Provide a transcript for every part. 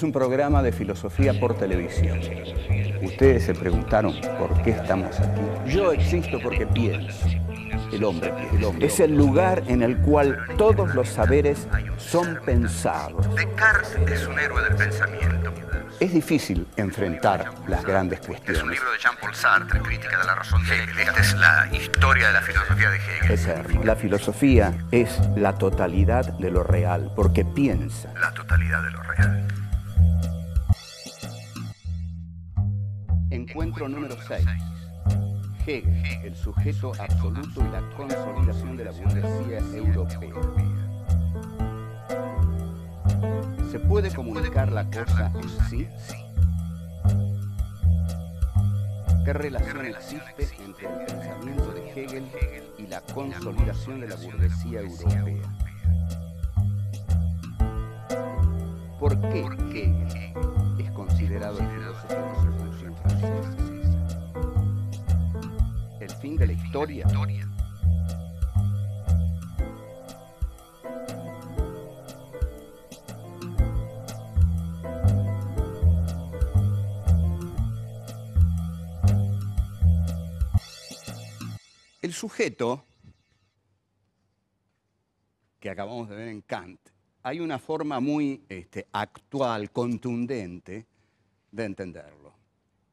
un programa de filosofía por televisión. Ustedes se preguntaron por qué estamos aquí. Yo existo porque pienso. El hombre piensa. Es el lugar en el cual todos los saberes son pensados. Descartes es un héroe del pensamiento. Es difícil enfrentar las grandes cuestiones. Es un libro de Jean-Paul Sartre, Crítica de la razón de Hegel. Esta es la historia de la filosofía de Hegel. Eterno. La filosofía es la totalidad de lo real, porque piensa. La totalidad de lo real. Encuentro número 6. Hegel, el sujeto absoluto y la consolidación de la burguesía europea. ¿Se puede comunicar la cosa en sí? ¿Qué relación existe entre el pensamiento de Hegel y la consolidación de la burguesía europea? ¿Por qué Hegel es considerado el filósofo de la Revolución Francesa? ¿El fin de la historia? El sujeto que acabamos de ver en Kant, hay una forma muy actual, contundente de entenderlo.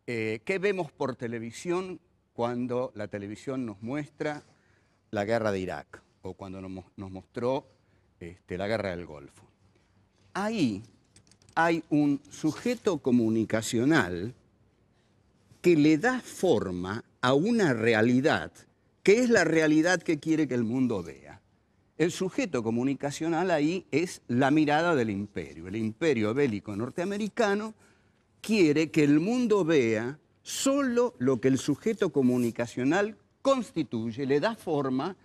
¿Qué vemos por televisión cuando la televisión nos muestra la guerra de Irak o cuando nos mostró la guerra del Golfo? Ahí hay un sujeto comunicacional que le da forma a una realidad que es la realidad que quiere que el mundo vea. El sujeto comunicacional ahí es la mirada del imperio. El imperio bélico norteamericano quiere que el mundo vea solo lo que el sujeto comunicacional constituye, le da forma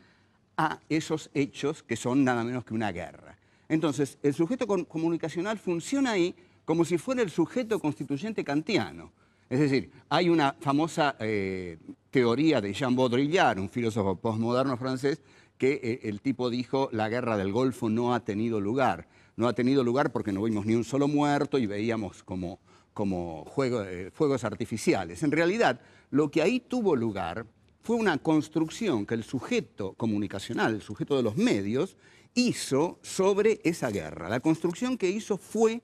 a esos hechos que son nada menos que una guerra. Entonces, el sujeto comunicacional funciona ahí como si fuera el sujeto constituyente kantiano. Es decir, hay una famosa teoría de Jean Baudrillard, un filósofo postmoderno francés, que el tipo dijo: la guerra del Golfo no ha tenido lugar. No ha tenido lugar porque no vimos ni un solo muerto y veíamos como fuegos artificiales. En realidad, lo que ahí tuvo lugar fue una construcción que el sujeto comunicacional, el sujeto de los medios, hizo sobre esa guerra. La construcción que hizo fue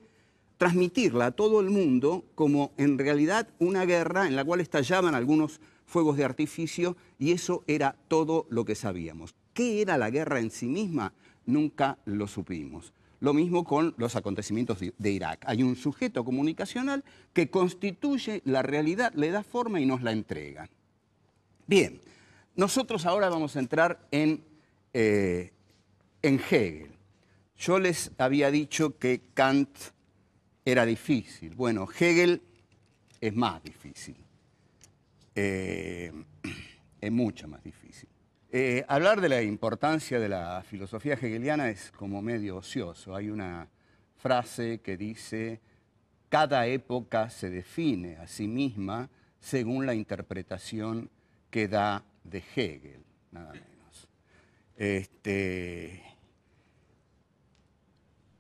transmitirla a todo el mundo como en realidad una guerra en la cual estallaban algunos fuegos de artificio, y eso era todo lo que sabíamos. ¿Qué era la guerra en sí misma? Nunca lo supimos. Lo mismo con los acontecimientos de Irak. Hay un sujeto comunicacional que constituye la realidad, le da forma y nos la entrega. Bien, nosotros ahora vamos a entrar en Hegel. Yo les había dicho que Kant era difícil. Bueno, Hegel es más difícil. Es mucho más difícil. Hablar de la importancia de la filosofía hegeliana es como medio ocioso. Hay una frase que dice: cada época se define a sí misma según la interpretación que da de Hegel, nada menos.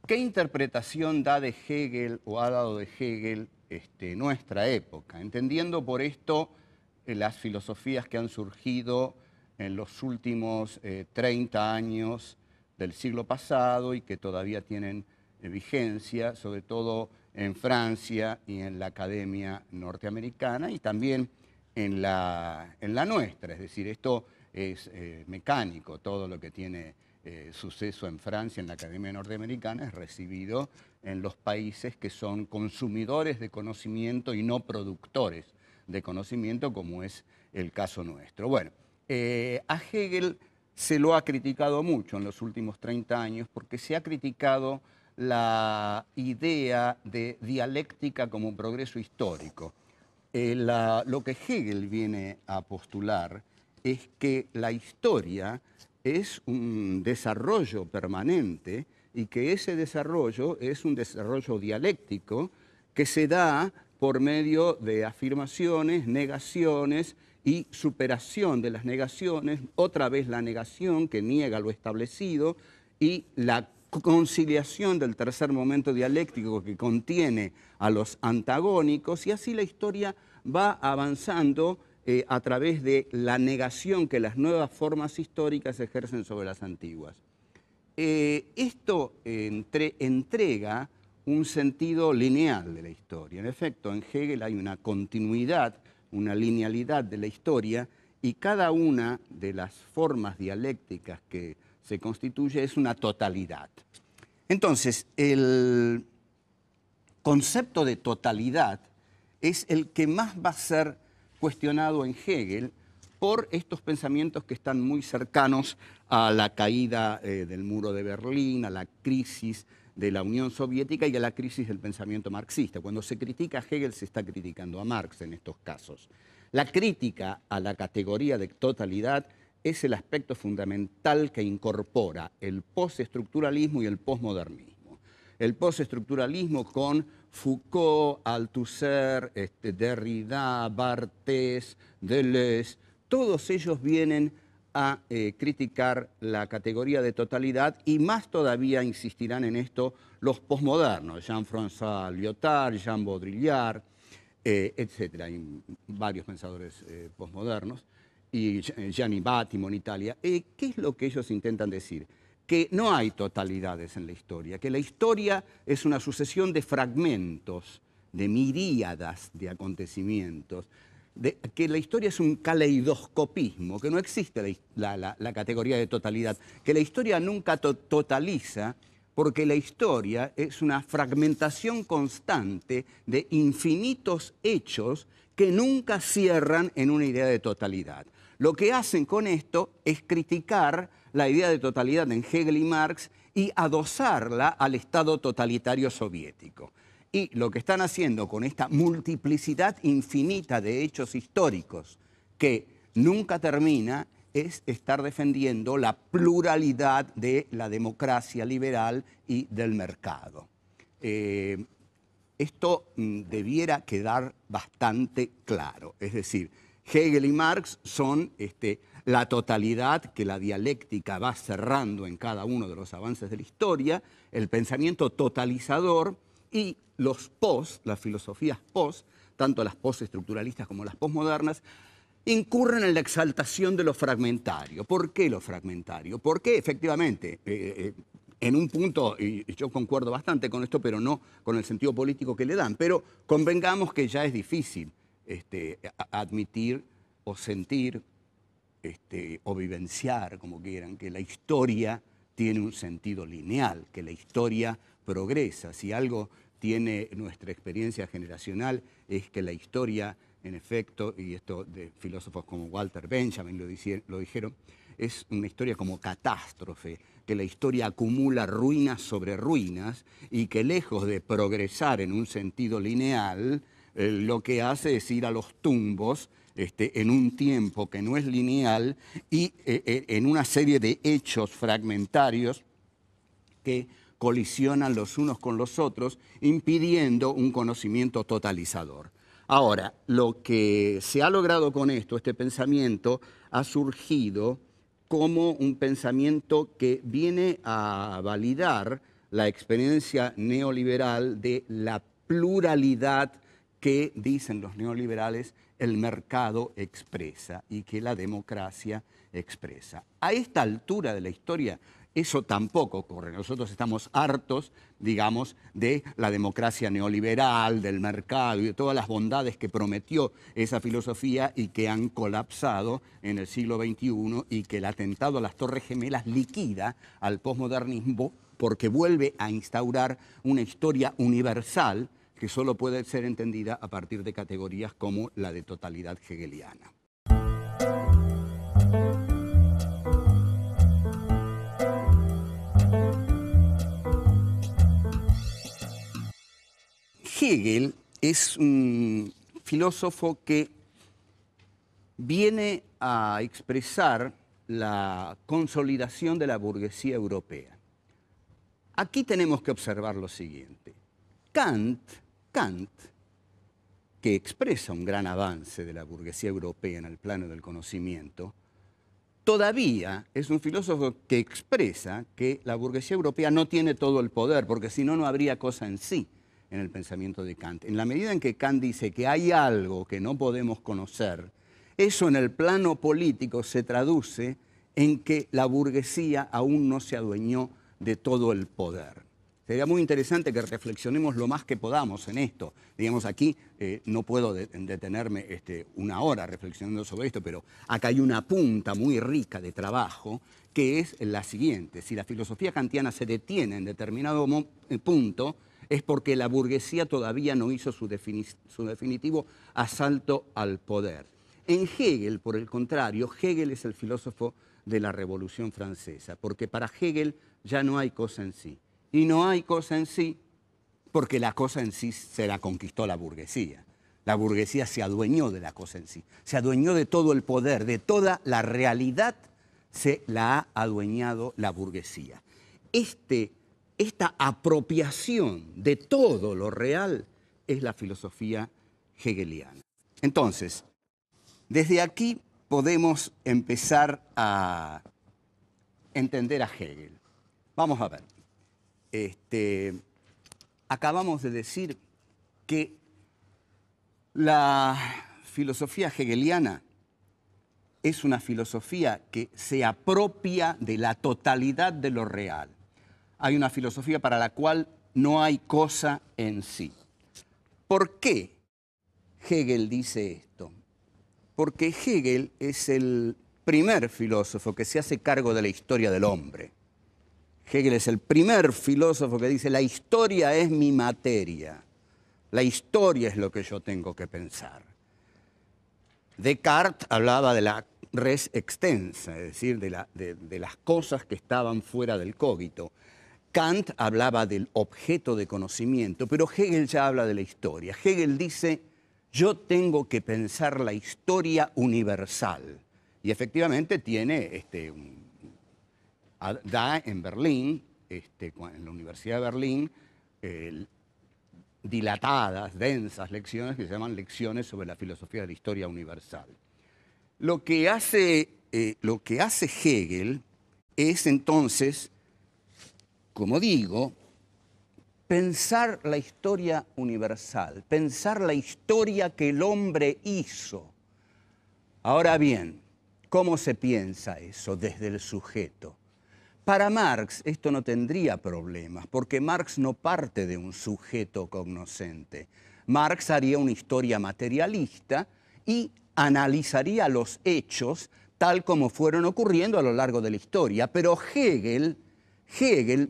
¿Qué interpretación da de Hegel o ha dado de Hegel nuestra época? Entendiendo por esto las filosofías que han surgido en los últimos 30 años del siglo pasado y que todavía tienen vigencia, sobre todo en Francia y en la academia norteamericana y también en la nuestra. Es decir, esto es mecánico, todo lo que tiene suceso en Francia, en la academia norteamericana, es recibido en los países que son consumidores de conocimiento y no productores de conocimiento, como es el caso nuestro. Bueno, a Hegel se lo ha criticado mucho en los últimos 30 años porque se ha criticado la idea de dialéctica como progreso histórico. Lo que Hegel viene a postular es que la historia es un desarrollo permanente y que ese desarrollo es un desarrollo dialéctico que se da por medio de afirmaciones, negaciones y superación de las negaciones, otra vez la negación que niega lo establecido y la conciliación del tercer momento dialéctico que contiene a los antagónicos, y así la historia va avanzando a través de la negación que las nuevas formas históricas ejercen sobre las antiguas. Esto entrega un sentido lineal de la historia. En efecto, en Hegel hay una continuidad, una linealidad de la historia, y cada una de las formas dialécticas que se constituye es una totalidad. Entonces, el concepto de totalidad es el que más va a ser cuestionado en Hegel por estos pensamientos que están muy cercanos a la caída del muro de Berlín, a la crisis de la Unión Soviética y a la crisis del pensamiento marxista. Cuando se critica a Hegel, se está criticando a Marx en estos casos. La crítica a la categoría de totalidad es el aspecto fundamental que incorpora el postestructuralismo y el posmodernismo. El postestructuralismo con Foucault, Althusser, Derrida, Barthes, Deleuze, todos ellos vienen a criticar la categoría de totalidad, y más todavía insistirán en esto los posmodernos, Jean-François Lyotard, Jean Baudrillard, etc. Hay varios pensadores posmodernos, y Gianni Battimo en Italia. ¿Qué es lo que ellos intentan decir? Que no hay totalidades en la historia, que la historia es una sucesión de fragmentos, de miríadas de acontecimientos, que la historia es un caleidoscopismo, que no existe la categoría de totalidad, que la historia nunca totaliza, porque la historia es una fragmentación constante de infinitos hechos que nunca cierran en una idea de totalidad. Lo que hacen con esto es criticar la idea de totalidad en Hegel y Marx y adosarla al Estado totalitario soviético. Y lo que están haciendo con esta multiplicidad infinita de hechos históricos que nunca termina es estar defendiendo la pluralidad de la democracia liberal y del mercado. Esto debiera quedar bastante claro. Es decir, Hegel y Marx son la totalidad que la dialéctica va cerrando en cada uno de los avances de la historia, el pensamiento totalizador, y los las filosofías post, tanto las postestructuralistas como las postmodernas, incurren en la exaltación de lo fragmentario. ¿Por qué lo fragmentario? Porque efectivamente, en un punto, y yo concuerdo bastante con esto, pero no con el sentido político que le dan, pero convengamos que ya es difícil admitir o sentir o vivenciar, como quieran, que la historia tiene un sentido lineal, que la historia progresa. Si algo tiene nuestra experiencia generacional es que la historia, en efecto, y esto de filósofos como Walter Benjamin lo dijeron, es una historia como catástrofe, que la historia acumula ruinas sobre ruinas y que lejos de progresar en un sentido lineal, lo que hace es ir a los tumbos en un tiempo que no es lineal y en una serie de hechos fragmentarios que colisionan los unos con los otros, impidiendo un conocimiento totalizador. Ahora, lo que se ha logrado con esto, este pensamiento, ha surgido como un pensamiento que viene a validar la experiencia neoliberal de la pluralidad que, dicen los neoliberales, el mercado expresa y que la democracia expresa. A esta altura de la historia, eso tampoco ocurre. Nosotros estamos hartos, digamos, de la democracia neoliberal, del mercado y de todas las bondades que prometió esa filosofía y que han colapsado en el siglo XXI, y que el atentado a las Torres Gemelas liquida al posmodernismo porque vuelve a instaurar una historia universal que solo puede ser entendida a partir de categorías como la de totalidad hegeliana. Hegel es un filósofo que viene a expresar la consolidación de la burguesía europea. Aquí tenemos que observar lo siguiente. Kant, que expresa un gran avance de la burguesía europea en el plano del conocimiento, todavía es un filósofo que expresa que la burguesía europea no tiene todo el poder, porque si no, no habría cosa en sí en el pensamiento de Kant. En la medida en que Kant dice que hay algo que no podemos conocer, eso en el plano político se traduce en que la burguesía aún no se adueñó de todo el poder. Sería muy interesante que reflexionemos lo más que podamos en esto. Digamos, aquí no puedo detenerme una hora reflexionando sobre esto, pero acá hay una punta muy rica de trabajo que es la siguiente. Si la filosofía kantiana se detiene en determinado punto, es porque la burguesía todavía no hizo su definitivo asalto al poder. En Hegel, por el contrario, Hegel es el filósofo de la Revolución Francesa, porque para Hegel ya no hay cosa en sí. Y no hay cosa en sí porque la cosa en sí se la conquistó la burguesía. La burguesía se adueñó de la cosa en sí, se adueñó de todo el poder, de toda la realidad se la ha adueñado la burguesía. Esta apropiación de todo lo real es la filosofía hegeliana. Entonces, desde aquí podemos empezar a entender a Hegel. Vamos a ver. Acabamos de decir que la filosofía hegeliana es una filosofía que se apropia de la totalidad de lo real. Hay una filosofía para la cual no hay cosa en sí. ¿Por qué Hegel dice esto? Porque Hegel es el primer filósofo que se hace cargo de la historia del hombre. Hegel es el primer filósofo que dice, la historia es mi materia, la historia es lo que yo tengo que pensar. Descartes hablaba de la res extensa, es decir, de las cosas que estaban fuera del cogito. Kant hablaba del objeto de conocimiento, pero Hegel ya habla de la historia. Hegel dice, yo tengo que pensar la historia universal. Y efectivamente tiene da en Berlín, en la Universidad de Berlín, dilatadas, densas lecciones que se llaman lecciones sobre la filosofía de la historia universal. Lo que hace Hegel es entonces, como digo, pensar la historia universal, pensar la historia que el hombre hizo. Ahora bien, ¿cómo se piensa eso desde el sujeto? Para Marx esto no tendría problemas, porque Marx no parte de un sujeto cognoscente. Marx haría una historia materialista y analizaría los hechos tal como fueron ocurriendo a lo largo de la historia. Pero Hegel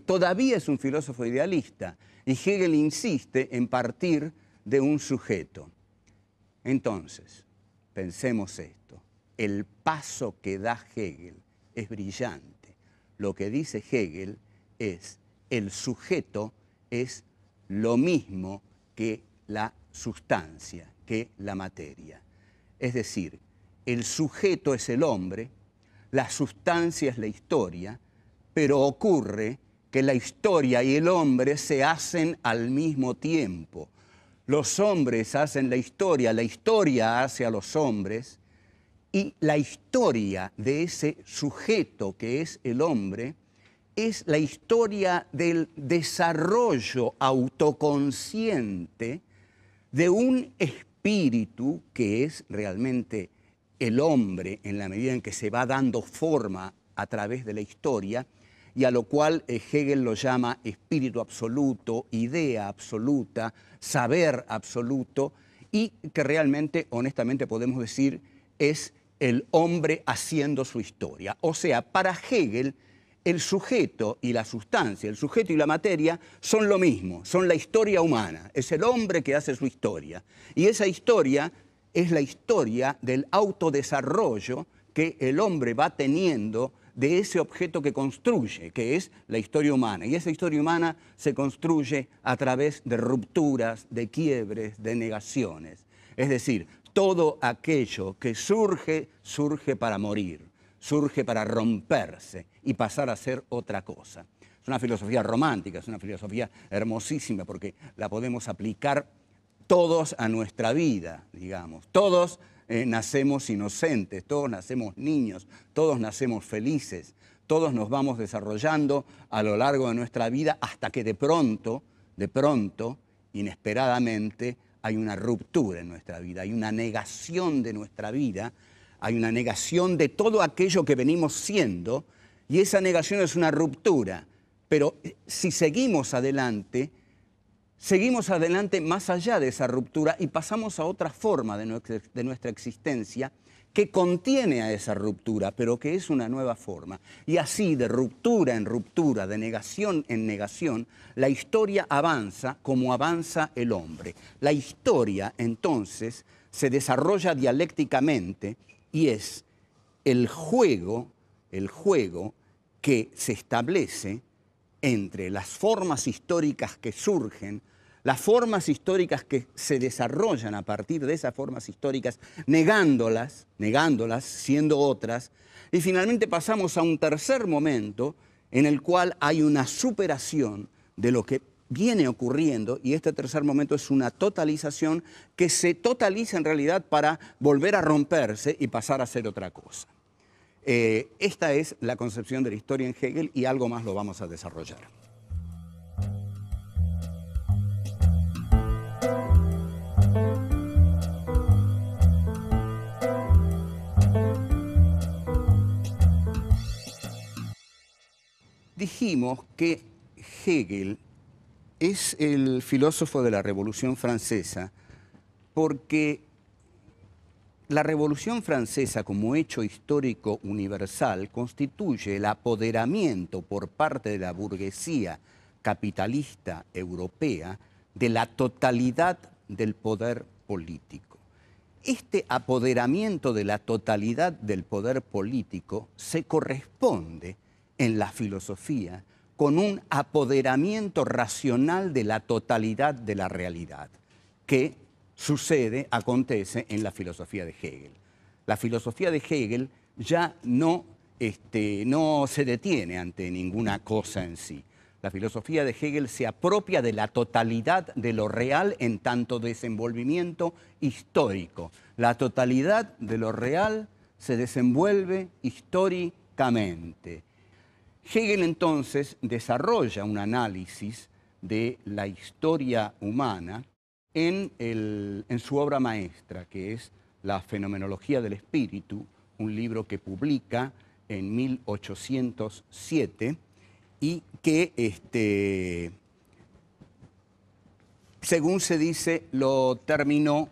todavía es un filósofo idealista y Hegel insiste en partir de un sujeto. Entonces, pensemos esto. El paso que da Hegel es brillante. Lo que dice Hegel es, el sujeto es lo mismo que la sustancia, que la materia. Es decir, el sujeto es el hombre, la sustancia es la historia, pero ocurre que la historia y el hombre se hacen al mismo tiempo. Los hombres hacen la historia hace a los hombres, y la historia de ese sujeto que es el hombre es la historia del desarrollo autoconsciente de un espíritu que es realmente el hombre en la medida en que se va dando forma a través de la historia y a lo cual Hegel lo llama espíritu absoluto, idea absoluta, saber absoluto y que realmente, honestamente podemos decir, es el hombre haciendo su historia. O sea, para Hegel, el sujeto y la sustancia, el sujeto y la materia son lo mismo, son la historia humana. Es el hombre que hace su historia. Y esa historia es la historia del autodesarrollo que el hombre va teniendo de ese objeto que construye, que es la historia humana. Y esa historia humana se construye a través de rupturas, de quiebres, de negaciones. Es decir, todo aquello que surge, surge para morir, surge para romperse y pasar a ser otra cosa. Es una filosofía romántica, es una filosofía hermosísima porque la podemos aplicar todos a nuestra vida, digamos. Todos nacemos inocentes, todos nacemos niños, todos nacemos felices, todos nos vamos desarrollando a lo largo de nuestra vida hasta que de pronto, inesperadamente, hay una ruptura en nuestra vida, hay una negación de nuestra vida, hay una negación de todo aquello que venimos siendo, y esa negación es una ruptura. Pero si seguimos adelante más allá de esa ruptura y pasamos a otra forma de nuestra existencia que contiene a esa ruptura, pero que es una nueva forma. Y así, de ruptura en ruptura, de negación en negación, la historia avanza como avanza el hombre. La historia, entonces, se desarrolla dialécticamente y es el juego que se establece entre las formas históricas que surgen, las formas históricas que se desarrollan a partir de esas formas históricas, negándolas, siendo otras, y finalmente pasamos a un tercer momento en el cual hay una superación de lo que viene ocurriendo, y este tercer momento es una totalización que se totaliza en realidad para volver a romperse y pasar a ser otra cosa. Esta es la concepción de la historia en Hegel y algo más lo vamos a desarrollar. Dijimos que Hegel es el filósofo de la Revolución Francesa porque la Revolución Francesa como hecho histórico universal constituye el apoderamiento por parte de la burguesía capitalista europea de la totalidad del poder político. Este apoderamiento de la totalidad del poder político se corresponde en la filosofía con un apoderamiento racional de la totalidad de la realidad, que acontece en la filosofía de Hegel. La filosofía de Hegel ya no se detiene ante ninguna cosa en sí. La filosofía de Hegel se apropia de la totalidad de lo real en tanto desenvolvimiento histórico. La totalidad de lo real se desenvuelve históricamente. Hegel entonces desarrolla un análisis de la historia humana en su obra maestra, que es La Fenomenología del Espíritu, un libro que publica en 1807 y que, según se dice, lo terminó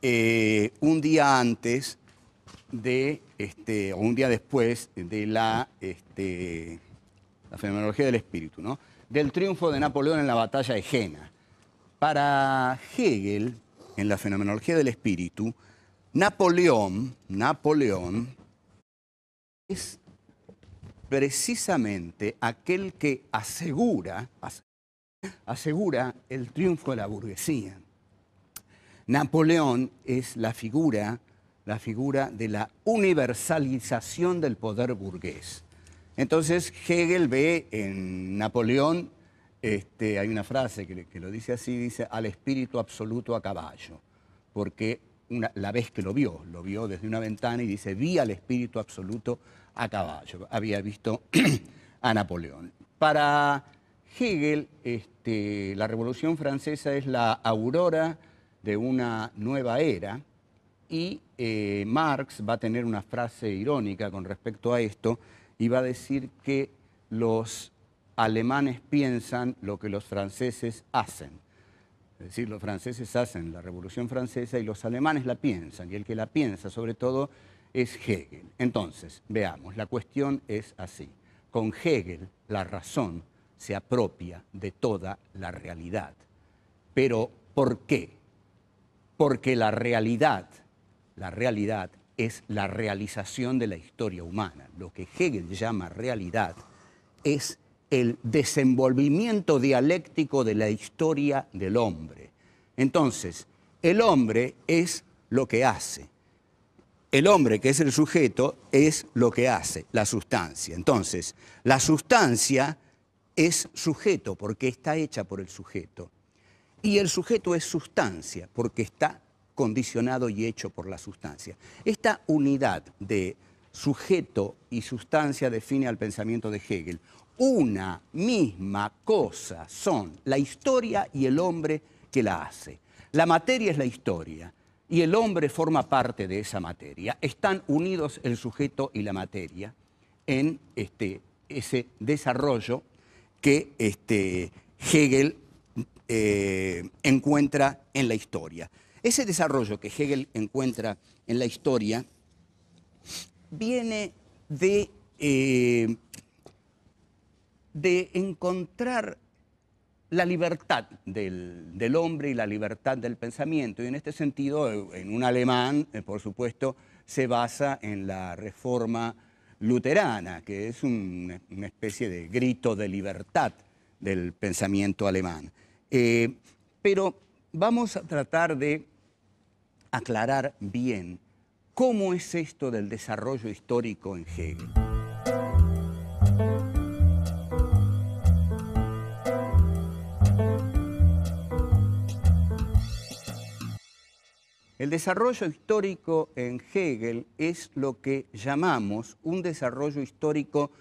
un día antes o un día después de la Fenomenología del Espíritu, ¿no? Del triunfo de Napoleón en la batalla de Jena. Para Hegel, en la Fenomenología del Espíritu, Napoleón es precisamente aquel que asegura el triunfo de la burguesía. Napoleón es la figura de la universalización del poder burgués. Entonces Hegel ve en Napoleón, hay una frase que lo dice así, dice al espíritu absoluto a caballo, porque la vez que lo vio desde una ventana y dice, vi al espíritu absoluto a caballo, había visto a Napoleón. Para Hegel, la Revolución Francesa es la aurora de una nueva era y Marx va a tener una frase irónica con respecto a esto y va a decir que los alemanes piensan lo que los franceses hacen. Es decir, los franceses hacen la Revolución Francesa y los alemanes la piensan, y el que la piensa sobre todo es Hegel. Entonces, veamos, la cuestión es así. Con Hegel, la razón se apropia de toda la realidad. Pero, ¿por qué? Porque la realidad es la realización de la historia humana. Lo que Hegel llama realidad es el desenvolvimiento dialéctico de la historia del hombre. Entonces, el hombre es lo que hace. El hombre, que es el sujeto, es lo que hace, la sustancia. Entonces, la sustancia es sujeto porque está hecha por el sujeto. Y el sujeto es sustancia porque está condicionado y hecho por la sustancia. Esta unidad de sujeto y sustancia define al pensamiento de Hegel. Una misma cosa son la historia y el hombre que la hace. La materia es la historia y el hombre forma parte de esa materia. Están unidos el sujeto y la materia en ese desarrollo que Hegel encuentra en la historia. Ese desarrollo que Hegel encuentra en la historia viene de encontrar la libertad del hombre y la libertad del pensamiento. Y en este sentido, en un alemán, por supuesto, se basa en la reforma luterana, que es una especie de grito de libertad del pensamiento alemán. Pero vamos a tratar de aclarar bien cómo es esto del desarrollo histórico en Hegel. El desarrollo histórico en Hegel es lo que llamamos un desarrollo histórico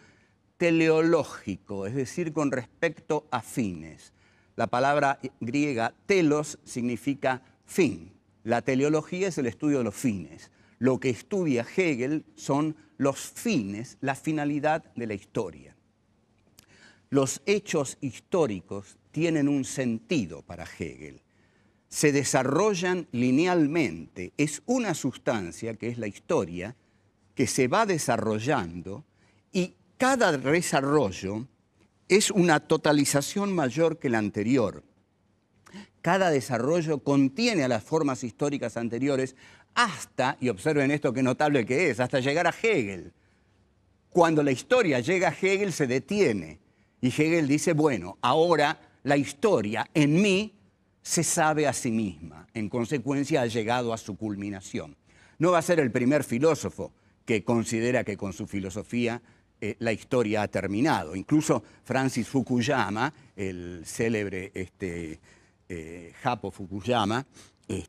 teleológico, es decir, con respecto a fines. La palabra griega telos significa fin. La teleología es el estudio de los fines. Lo que estudia Hegel son los fines, la finalidad de la historia. Los hechos históricos tienen un sentido para Hegel. Se desarrollan linealmente. Es una sustancia, que es la historia, que se va desarrollando y cada desarrollo es una totalización mayor que la anterior. Cada desarrollo contiene a las formas históricas anteriores hasta, y observen esto qué notable que es, hasta llegar a Hegel. Cuando la historia llega a Hegel se detiene y Hegel dice, bueno, ahora la historia en mí se sabe a sí misma, en consecuencia ha llegado a su culminación. No va a ser el primer filósofo que considera que con su filosofía la historia ha terminado. Incluso Francis Fukuyama, el célebre Japo Fukuyama,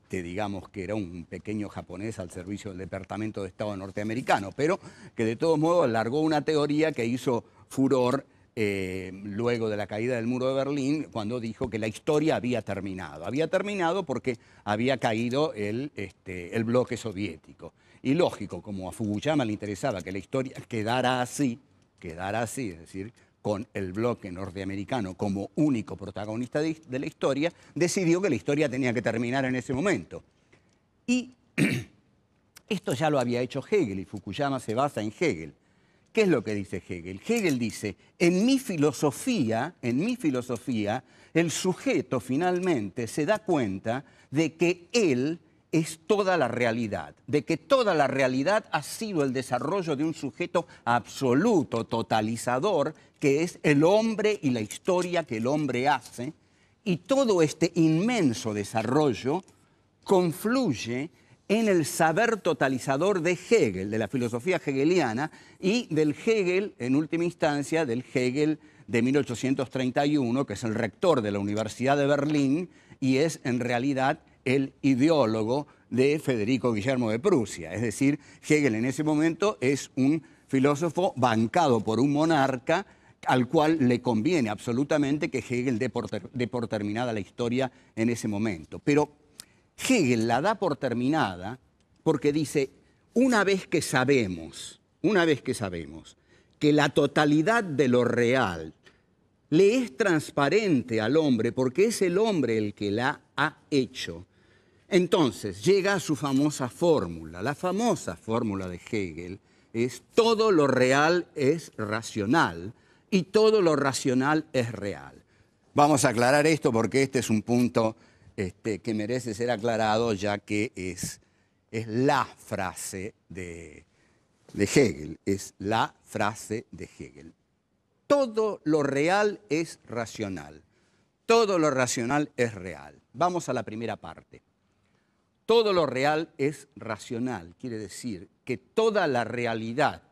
digamos que era un pequeño japonés al servicio del Departamento de Estado norteamericano, pero que de todos modos largó una teoría que hizo furor luego de la caída del muro de Berlín, cuando dijo que la historia había terminado. Había terminado porque había caído el bloque soviético. Y lógico, como a Fukuyama le interesaba que la historia quedara así, es decir, con el bloque norteamericano como único protagonista de la historia, decidió que la historia tenía que terminar en ese momento. Y esto ya lo había hecho Hegel, y Fukuyama se basa en Hegel. ¿Qué es lo que dice Hegel? Hegel dice, en mi filosofía, el sujeto finalmente se da cuenta de que él es toda la realidad, de que toda la realidad ha sido el desarrollo de un sujeto absoluto, totalizador, que es el hombre y la historia que el hombre hace, y todo este inmenso desarrollo confluye en el saber totalizador de Hegel, de la filosofía hegeliana, y del Hegel, en última instancia, del Hegel de 1831, que es el rector de la Universidad de Berlín, y es en realidad el ideólogo de Federico Guillermo de Prusia. Es decir, Hegel en ese momento es un filósofo bancado por un monarca al cual le conviene absolutamente que Hegel dé por terminada la historia en ese momento. Pero Hegel la da por terminada porque dice, una vez que sabemos que la totalidad de lo real le es transparente al hombre porque es el hombre el que la ha hecho, entonces llega a su famosa fórmula. La famosa fórmula de Hegel es todo lo real es racional y todo lo racional es real. Vamos a aclarar esto porque este es un punto que merece ser aclarado, ya que es la frase de Hegel, es la frase de Hegel. Todo lo real es racional, todo lo racional es real. Vamos a la primera parte. Todo lo real es racional, quiere decir que toda la realidad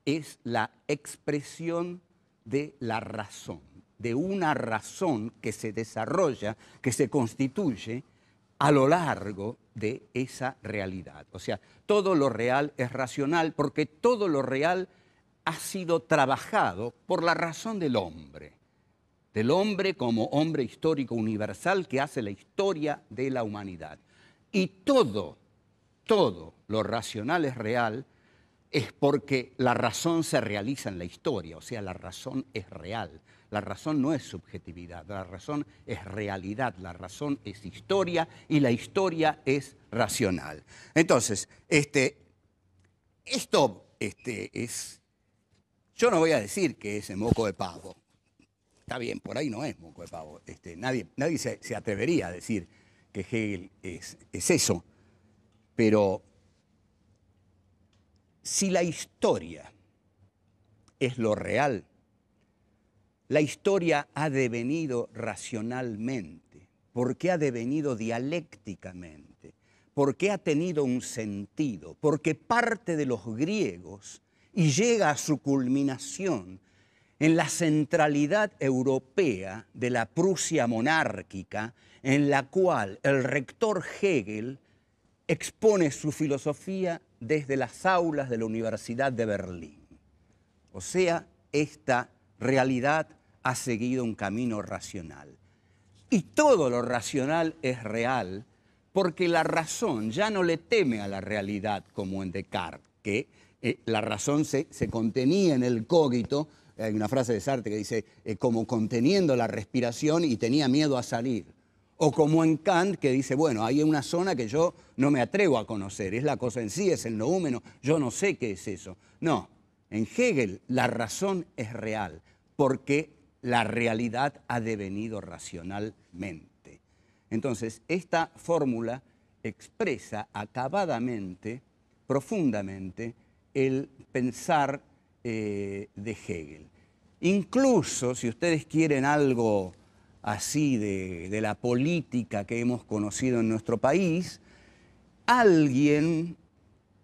es la expresión de la razón, de una razón que se desarrolla, que se constituye a lo largo de esa realidad. O sea, todo lo real es racional porque todo lo real ha sido trabajado por la razón del hombre como hombre histórico universal que hace la historia de la humanidad. Y todo lo racional es real es porque la razón se realiza en la historia, o sea, la razón es real. La razón no es subjetividad, la razón es realidad, la razón es historia y la historia es racional. Entonces, esto es... Yo no voy a decir que es moco de pavo. Está bien, por ahí no es moco de pavo. Nadie se atrevería a decir que Hegel es eso. Pero si la historia es lo real, la historia ha devenido racionalmente, porque ha devenido dialécticamente, porque ha tenido un sentido, porque parte de los griegos y llega a su culminación en la centralidad europea de la Prusia monárquica, en la cual el rector Hegel expone su filosofía desde las aulas de la Universidad de Berlín. O sea, esta realidad ha seguido un camino racional. Y todo lo racional es real porque la razón ya no le teme a la realidad como en Descartes, que la razón se contenía en el cogito. Hay una frase de Sartre que dice como conteniendo la respiración y tenía miedo a salir. O como en Kant que dice, bueno, hay una zona que yo no me atrevo a conocer, es la cosa en sí, es el noúmeno, yo no sé qué es eso. No, en Hegel la razón es real porque la realidad ha devenido racionalmente. Entonces, esta fórmula expresa acabadamente, profundamente, el pensar de Hegel. Incluso, si ustedes quieren algo así de la política que hemos conocido en nuestro país, alguien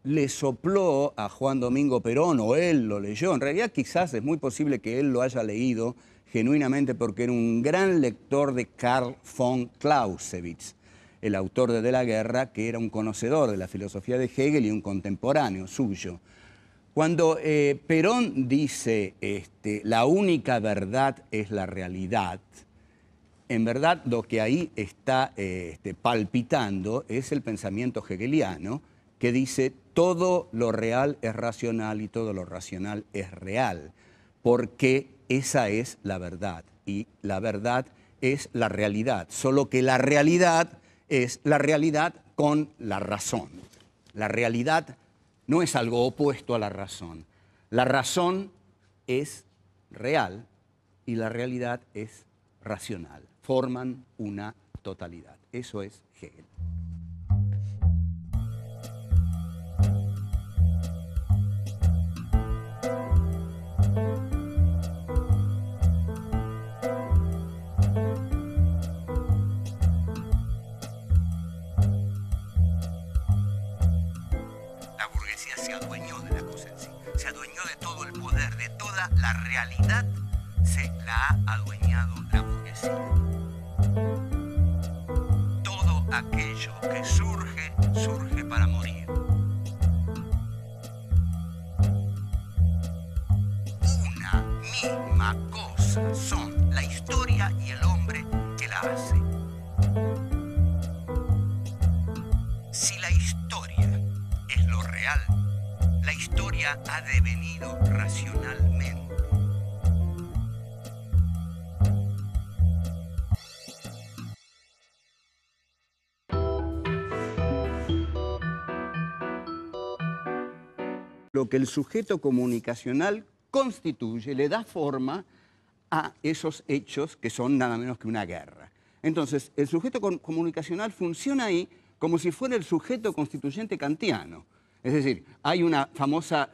le sopló a Juan Domingo Perón, o él lo leyó. En realidad quizás es muy posible que él lo haya leído genuinamente porque era un gran lector de Karl von Clausewitz, el autor de la Guerra, que era un conocedor de la filosofía de Hegel y un contemporáneo suyo. Cuando Perón dice la única verdad es la realidad, en verdad lo que ahí está palpitando es el pensamiento hegeliano que dice todo lo real es racional y todo lo racional es real, porque esa es la verdad y la verdad es la realidad, solo que la realidad es la realidad con la razón. La realidad no es algo opuesto a la razón. La razón es real y la realidad es racional. Forman una totalidad. Eso es Hegel. La realidad se la ha adueñado la burguesía. Todo aquello que surge, surge para morir. Una misma cosa son la historia y el hombre que la hace. Si la historia es lo real, la historia ha devenido racionalmente. Lo que el sujeto comunicacional constituye, le da forma a esos hechos que son nada menos que una guerra. Entonces, el sujeto comunicacional funciona ahí como si fuera el sujeto constituyente kantiano. Es decir, hay una famosa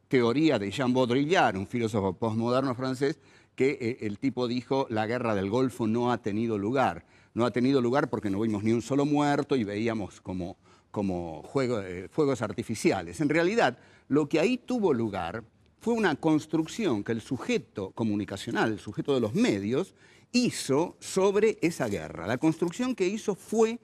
teoría de Jean Baudrillard, un filósofo postmoderno francés, que el tipo dijo la guerra del Golfo no ha tenido lugar. No ha tenido lugar porque no vimos ni un solo muerto y veíamos como fuegos artificiales. En realidad, lo que ahí tuvo lugar fue una construcción que el sujeto comunicacional, el sujeto de los medios, hizo sobre esa guerra. La construcción que hizo fue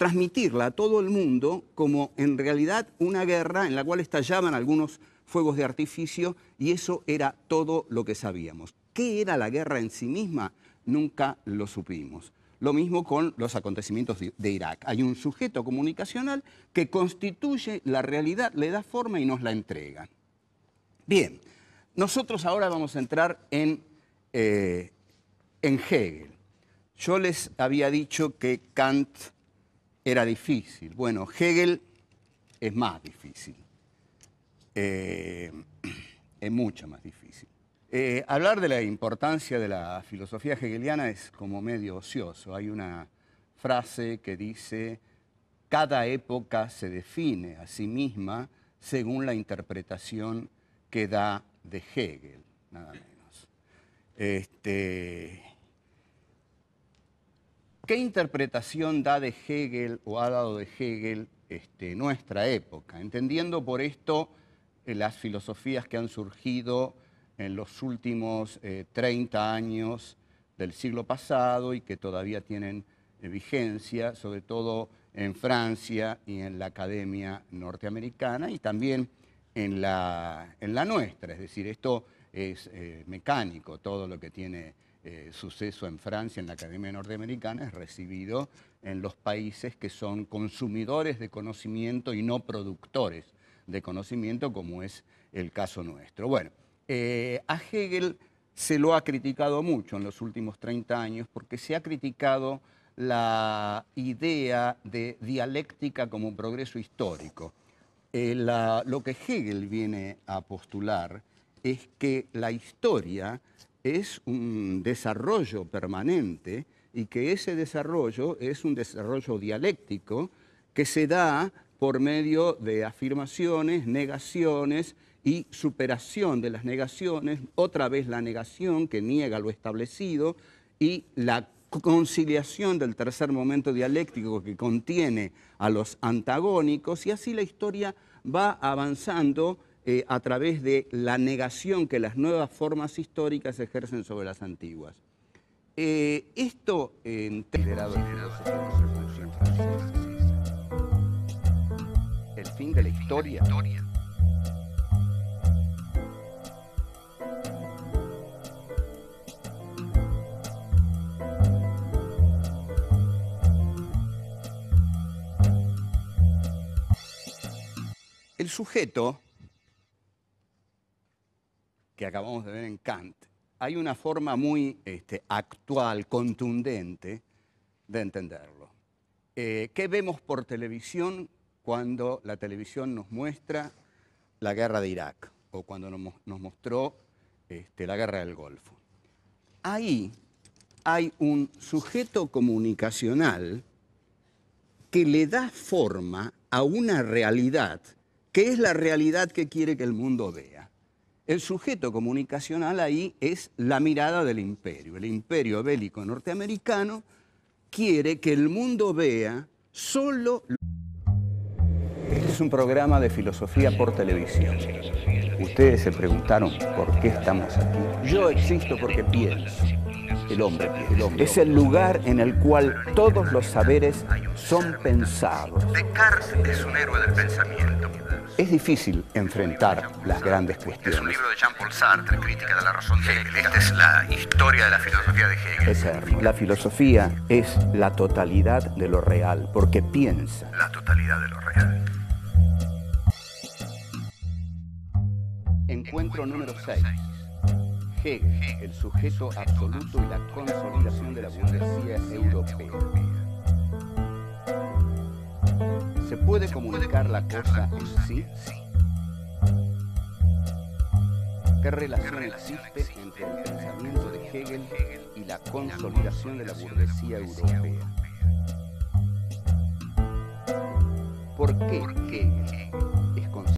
transmitirla a todo el mundo como en realidad una guerra en la cual estallaban algunos fuegos de artificio y eso era todo lo que sabíamos. ¿Qué era la guerra en sí misma? Nunca lo supimos. Lo mismo con los acontecimientos de Irak. Hay un sujeto comunicacional que constituye la realidad, le da forma y nos la entrega. Bien, nosotros ahora vamos a entrar en Hegel. Yo les había dicho que Kant era difícil. Bueno, Hegel es más difícil. Es mucho más difícil. Hablar de la importancia de la filosofía hegeliana es como medio ocioso. Hay una frase que dice: cada época se define a sí misma según la interpretación que da de Hegel, nada menos. ¿Qué interpretación da de Hegel o ha dado de Hegel nuestra época? Entendiendo por esto las filosofías que han surgido en los últimos 30 años del siglo pasado y que todavía tienen vigencia, sobre todo en Francia y en la academia norteamericana y también en la nuestra. Es decir, esto es mecánico, todo lo que tiene suceso en Francia, en la academia norteamericana, es recibido en los países que son consumidores de conocimiento y no productores de conocimiento, como es el caso nuestro. Bueno, a Hegel se lo ha criticado mucho en los últimos 30 años porque se ha criticado la idea de dialéctica como progreso histórico. Lo que Hegel viene a postular es que la historia es un desarrollo permanente y que ese desarrollo es un desarrollo dialéctico que se da por medio de afirmaciones, negaciones y superación de las negaciones, otra vez la negación que niega lo establecido y la conciliación del tercer momento dialéctico que contiene a los antagónicos, y así la historia va avanzando a través de la negación que las nuevas formas históricas ejercen sobre las antiguas. Esto liderado el filósofo de la Revolución Francesa. El fin de la historia. El sujeto que acabamos de ver en Kant, hay una forma muy actual, contundente de entenderlo. ¿Qué vemos por televisión cuando la televisión nos muestra la guerra de Irak o cuando nos mostró la guerra del Golfo? Ahí hay un sujeto comunicacional que le da forma a una realidad que es la realidad que quiere que el mundo vea. El sujeto comunicacional ahí es la mirada del imperio. El imperio bélico norteamericano quiere que el mundo vea solo... Este es un programa de filosofía por televisión. Ustedes se preguntaron por qué estamos aquí. Yo existo porque pienso. El hombre piensa. Es el lugar en el cual todos los saberes son pensados. Descartes es un héroe del pensamiento. Es difícil enfrentar las grandes cuestiones. Es un libro de Jean-Paul Sartre, Crítica de la razón de Hegel. Esta es la historia de la filosofía de Hegel. Eterno. La filosofía es la totalidad de lo real, porque piensa. La totalidad de lo real. Encuentro número 6. Hegel, el sujeto absoluto y la consolidación de la burguesía europea. ¿Se puede comunicar la cosa en sí? ¿Qué relación existe entre el pensamiento de Hegel y la consolidación de la burguesía europea? ¿Por qué Hegel